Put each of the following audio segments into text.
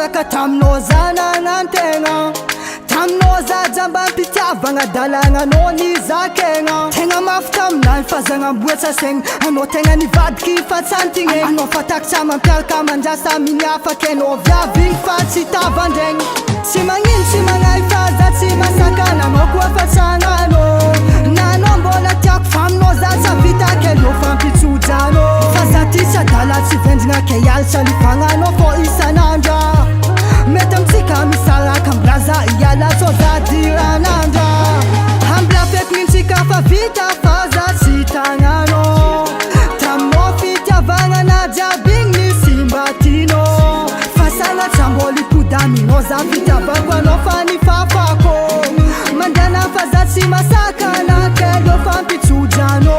masaka taminao zanagnan-tegna. Taminao za jamba mpitiavagna dalagna anao nizakegna. Tegna mafy taminay fa zagnamboatra saigna. Anao tegna nivadiky fa tsy antigny. Anao fatakitra mampiaraka mandrasa miniafaka anao viavigny fa tsy tavandraigny. Tsy magnino tsy magnay fa za tsy masaka nanao koa fa tsagnanao. Nanao mbola tiako fa aminao za tsy avitaka anao fampitsodrano. Fa za ty tsy adala tsy vendigna ke hialatra livagnanao fô isan'andra. Mety amitsika misaraka ambilaza iala so za diranandra. Ambila feky mintsika fa vita fa za tsy tagnanao. Taminao fitiavagna na jiabigny nisy mba tianao. Fa sagnatra mbola ikodaminao za fitiavako anao fa nifafako. Mandana fa za tsy masaka na kelo fampitsodrano.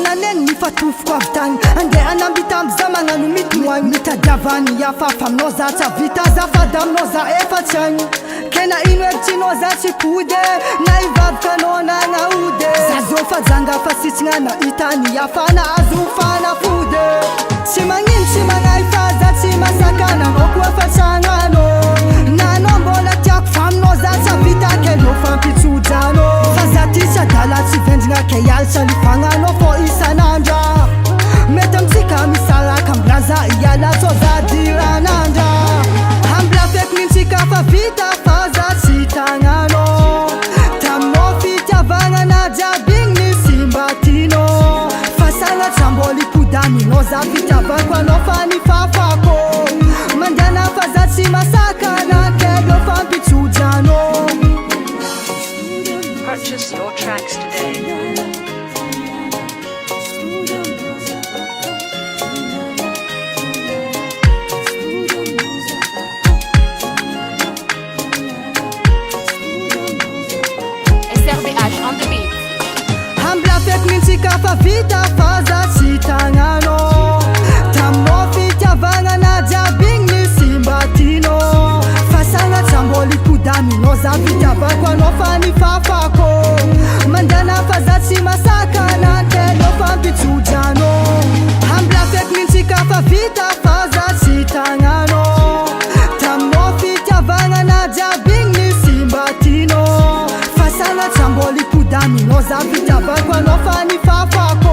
Naneny nifatofoko avy tagny andeha anambita ambiza magnano mitimoagny. Mitadiavany hafafa aminao za tsy avita azafady aminao za efa tsy agny. Kena ino hevitrinao za tsy pody na ivavakanao nagnaody. Za zao fa janga fa sitsigna nahita ny hafana azo fanafody. Tsy magnino tsy magnay fa za tsy masaka nanao koa fa tsagnanao. Nanao mbola tiako fa aminao za tsy avitaka anao fampitsodrano. Fa za ty tsy adala tsy vendigna ke hialatra livagnanao fô isan'andra. Mety amitsika misaraka ambilaza iala so za diranandra. Ambila feky mintsika fa vita fa za tsy tagnanao. Taminao fitiavagna na jiabigny nisy mba tianao. Fa sagnatra mbola ikodaminao za fitiavako anao fa nifafako. Mandana fa za tsy masaka na kelo fampitsodrano. Purchase your tracks today. SRBH on the beat. Ambila feky mintsika fa vita fa za tsy tagnanao. Taminao fitiavagna na jiabigny nisy mba tianao. Fa sagnatra mbola ikodaminao za fitiavako anao fa nifafako. Mandana fa za tsy masaka na kelo fampitsodrano. Ambila feky mintsika fa vita fa za tsy tagnanao. Taminao fitiavagna na jiabigny nisy mba tianao. Fa sagnatra mbola ikodaminao za fitiavako anao fa nifafako.